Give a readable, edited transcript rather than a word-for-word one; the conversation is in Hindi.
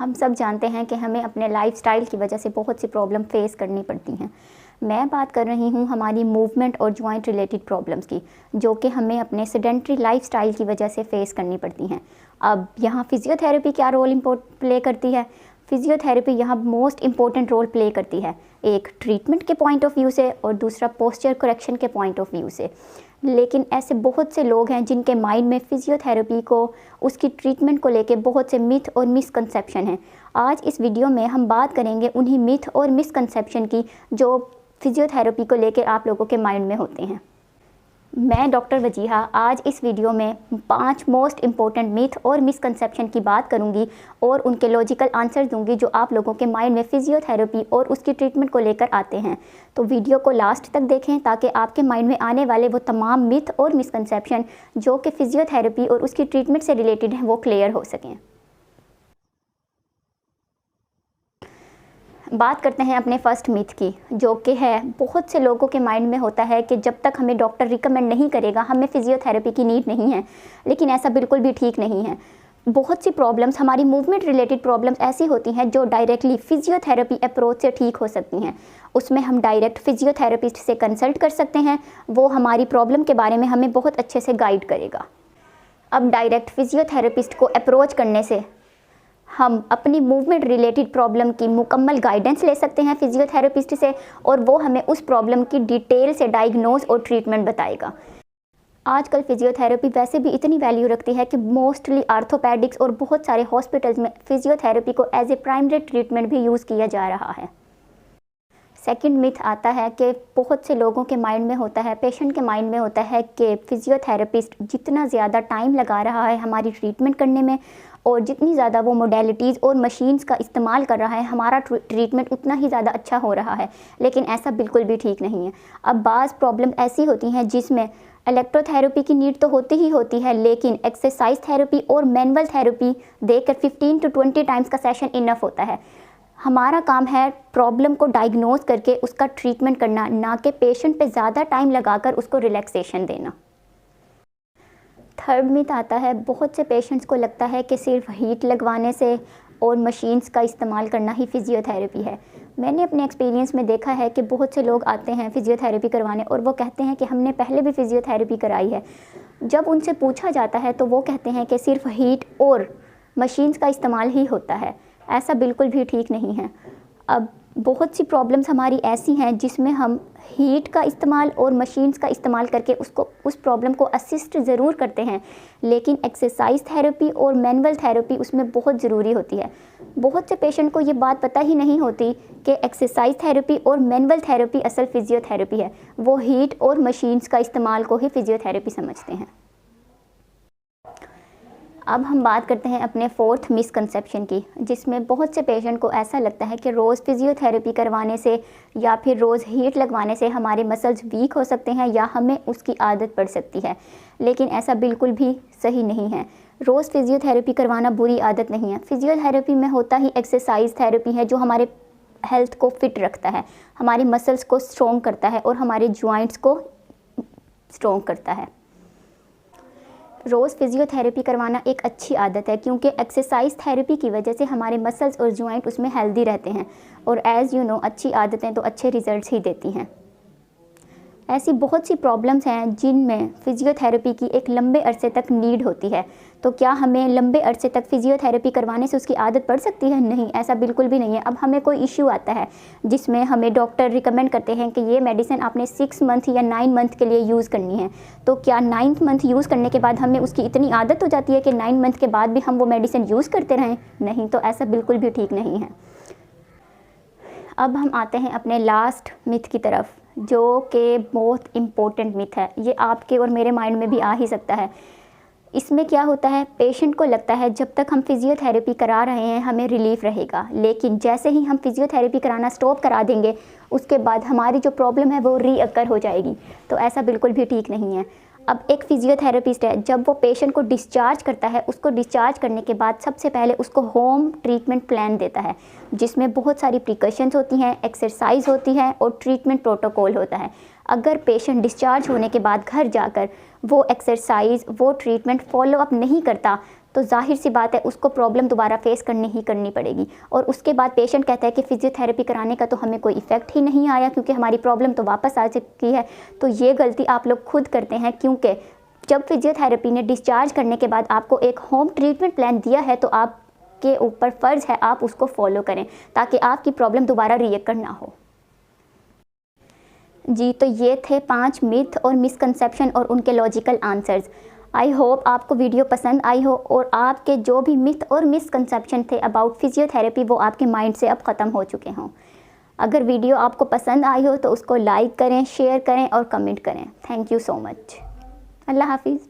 हम सब जानते हैं कि हमें अपने लाइफस्टाइल की वजह से बहुत सी प्रॉब्लम फेस करनी पड़ती हैं। मैं बात कर रही हूँ हमारी मूवमेंट और जॉइंट रिलेटेड प्रॉब्लम्स की, जो कि हमें अपने सेडेंट्री लाइफस्टाइल की वजह से फेस करनी पड़ती हैं। अब यहाँ फिजियोथेरेपी क्या रोल प्ले करती है? फिजियोथेरेपी यहाँ मोस्ट इम्पॉर्टेंट रोल प्ले करती है, एक ट्रीटमेंट के पॉइंट ऑफ व्यू से और दूसरा पोस्चर करेक्शन के पॉइंट ऑफ व्यू से। लेकिन ऐसे बहुत से लोग हैं जिनके माइंड में फ़िज़ियोथेरेपी को, उसकी ट्रीटमेंट को लेके बहुत से मिथ और मिसकंसेप्शन हैं। आज इस वीडियो में हम बात करेंगे उन्हीं मिथ और मिसकंसेप्शन की जो फ़िज़ियोथेरेपी को लेकर आप लोगों के माइंड में होते हैं। मैं डॉक्टर वजीहा आज इस वीडियो में 5 मोस्ट इम्पॉर्टेंट मिथ और मिसकंसेप्शन की बात करूंगी और उनके लॉजिकल आंसर दूंगी जो आप लोगों के माइंड में फ़िज़ियोथेरेपी और उसकी ट्रीटमेंट को लेकर आते हैं। तो वीडियो को लास्ट तक देखें ताकि आपके माइंड में आने वाले वो तमाम मिथ और मिसकंसेप्शन जो कि फ़िज़ियोथेरेपी और उसकी ट्रीटमेंट से रिलेटेड हैं वो क्लियर हो सकें। बात करते हैं अपने फर्स्ट मिथ की, जो कि है बहुत से लोगों के माइंड में होता है कि जब तक हमें डॉक्टर रिकमेंड नहीं करेगा हमें फ़िज़ियोथेरेपी की नीड नहीं है। लेकिन ऐसा बिल्कुल भी ठीक नहीं है। बहुत सी प्रॉब्लम्स, हमारी मूवमेंट रिलेटेड प्रॉब्लम्स ऐसी होती हैं जो डायरेक्टली फ़िज़ियोथेरेपी अप्रोच से ठीक हो सकती हैं। उसमें हम डायरेक्ट फ़िज़ियोथेरेपिस्ट से कंसल्ट कर सकते हैं, वो हमारी प्रॉब्लम के बारे में हमें बहुत अच्छे से गाइड करेगा। अब डायरेक्ट फ़िज़ियोथेरेपिस्ट को अप्रोच करने से हम अपनी मूवमेंट रिलेटेड प्रॉब्लम की मुकम्मल गाइडेंस ले सकते हैं फ़िज़ियोथेरेपिस्ट से, और वो हमें उस प्रॉब्लम की डिटेल से डायग्नोज और ट्रीटमेंट बताएगा। आजकल फ़िज़ियोथेरेपी वैसे भी इतनी वैल्यू रखती है कि मोस्टली आर्थोपेडिक्स और बहुत सारे हॉस्पिटल्स में फ़िज़ियोथेरेपी को एज ए प्राइमरी ट्रीटमेंट भी यूज़ किया जा रहा है। सेकंड मिथ आता है कि बहुत से लोगों के माइंड में होता है, पेशेंट के माइंड में होता है कि फ़िज़ियोथेरेपिस्ट जितना ज़्यादा टाइम लगा रहा है हमारी ट्रीटमेंट करने में और जितनी ज़्यादा वो मोडेलिटीज़ और मशीन्स का इस्तेमाल कर रहा है हमारा ट्रीटमेंट उतना ही ज़्यादा अच्छा हो रहा है। लेकिन ऐसा बिल्कुल भी ठीक नहीं है। अब बाज़ प्रॉब्लम ऐसी होती हैं जिसमें इलेक्ट्रोथेरेपी की नीड तो होती ही होती है, लेकिन एक्सरसाइज थेरेपी और मैनुअल थेरेपी देकर 15 to 20 टाइम्स का सेशन इनफ होता है। हमारा काम है प्रॉब्लम को डायग्नोज करके उसका ट्रीटमेंट करना, ना कि पेशेंट पे ज़्यादा टाइम लगाकर उसको रिलैक्सेशन देना। थर्ड मिथ आता है, बहुत से पेशेंट्स को लगता है कि सिर्फ हीट लगवाने से और मशीन्स का इस्तेमाल करना ही फ़िज़ियोथेरेपी है। मैंने अपने एक्सपीरियंस में देखा है कि बहुत से लोग आते हैं फ़िज़ियोथेरेपी करवाने और वो कहते हैं कि हमने पहले भी फ़िज़ियोथेरेपी कराई है। जब उनसे पूछा जाता है तो वो कहते हैं कि सिर्फ हीट और मशीन्स का इस्तेमाल ही होता है। ऐसा बिल्कुल भी ठीक नहीं है। अब बहुत सी प्रॉब्लम्स हमारी ऐसी हैं जिसमें हम हीट का इस्तेमाल और मशीन्स का इस्तेमाल करके उस प्रॉब्लम को असिस्ट ज़रूर करते हैं, लेकिन एक्सरसाइज थेरेपी और मैनुअल थेरेपी उसमें बहुत ज़रूरी होती है। बहुत से पेशेंट को ये बात पता ही नहीं होती कि एक्सरसाइज थेरेपी और मैनुअल थेरेपी असल फ़िज़ियोथेरेपी है। वो हीट और मशीन्स का इस्तेमाल को ही फ़िज़ियोथेरेपी समझते हैं। अब हम बात करते हैं अपने फोर्थ मिसकंसेप्शन की, जिसमें बहुत से पेशेंट को ऐसा लगता है कि रोज़ फ़िज़ियोथेरेपी करवाने से या फिर रोज़ हीट लगवाने से हमारे मसल्स वीक हो सकते हैं या हमें उसकी आदत पड़ सकती है। लेकिन ऐसा बिल्कुल भी सही नहीं है। रोज़ फ़िज़ियोथेरेपी करवाना बुरी आदत नहीं है। फ़िज़ियोथेरेपी में होता ही एक्सरसाइज थेरेपी है जो हमारे हेल्थ को फिट रखता है, हमारे मसल्स को स्ट्रॉन्ग करता है और हमारे जॉइंट्स को स्ट्रॉन्ग करता है। रोज़ फ़िज़ियोथेरेपी करवाना एक अच्छी आदत है, क्योंकि एक्सरसाइज थेरेपी की वजह से हमारे मसल्स और जॉइंट उसमें हेल्दी रहते हैं और एज़ यू नो अच्छी आदतें तो अच्छे रिज़ल्ट्स ही देती हैं। ऐसी बहुत सी प्रॉब्लम्स हैं जिनमें फ़िज़ियोथेरेपी की एक लंबे अरसे तक नीड होती है। तो क्या हमें लंबे अरसे तक फ़िज़ियोथेरेपी करवाने से उसकी आदत पड़ सकती है? नहीं, ऐसा बिल्कुल भी नहीं है। अब हमें कोई इश्यू आता है जिसमें हमें डॉक्टर रिकमेंड करते हैं कि ये मेडिसिन आपने 6 मंथ या 9 मंथ के लिए यूज़ करनी है, तो क्या 9th मंथ यूज़ करने के बाद हमें उसकी इतनी आदत हो जाती है कि 9 मंथ के बाद भी हम वो मेडिसिन यूज़ करते रहें? नहीं, तो ऐसा बिल्कुल भी ठीक नहीं है। अब हम आते हैं अपने लास्ट मिथ की तरफ, जो कि बहुत इम्पोर्टेंट मिथ है। ये आपके और मेरे माइंड में भी आ ही सकता है। इसमें क्या होता है, पेशेंट को लगता है जब तक हम फ़िज़ियोथेरेपी करा रहे हैं हमें रिलीफ़ रहेगा, लेकिन जैसे ही हम फ़िज़ियोथेरेपी कराना स्टॉप करा देंगे उसके बाद हमारी जो प्रॉब्लम है वो रीअकर हो जाएगी। तो ऐसा बिल्कुल भी ठीक नहीं है। अब एक फ़िज़ियोथेरेपिस्ट है, जब वो पेशेंट को डिस्चार्ज करता है, उसको डिस्चार्ज करने के बाद सबसे पहले उसको होम ट्रीटमेंट प्लान देता है, जिसमें बहुत सारी प्रिकॉशंस होती हैं, एक्सरसाइज होती है और ट्रीटमेंट प्रोटोकॉल होता है। अगर पेशेंट डिस्चार्ज होने के बाद घर जाकर वो एक्सरसाइज, वो ट्रीटमेंट फॉलो अप नहीं करता, तो जाहिर सी बात है उसको प्रॉब्लम दोबारा फेस करनी पड़ेगी। और उसके बाद पेशेंट कहता है कि फ़िज़ियोथेरेपी कराने का तो हमें कोई इफ़ेक्ट ही नहीं आया क्योंकि हमारी प्रॉब्लम तो वापस आ चुकी है। तो ये गलती आप लोग खुद करते हैं, क्योंकि जब फ़िज़ियोथेरेपी ने डिस्चार्ज करने के बाद आपको एक होम ट्रीटमेंट प्लान दिया है तो आपके ऊपर फ़र्ज़ है आप उसको फॉलो करें ताकि आपकी प्रॉब्लम दोबारा रीअकर ना हो। जी, तो ये थे 5 मिथ और मिसकंसेप्शन और उनके लॉजिकल आंसर्स। आई होप आपको वीडियो पसंद आई हो और आपके जो भी मिथ और मिसकंसेप्शन थे अबाउट फ़िज़ियोथेरेपी वो आपके माइंड से अब ख़त्म हो चुके हों। अगर वीडियो आपको पसंद आई हो तो उसको लाइक करें, शेयर करें और कमेंट करें। Thank you so much. Allah हाफिज़।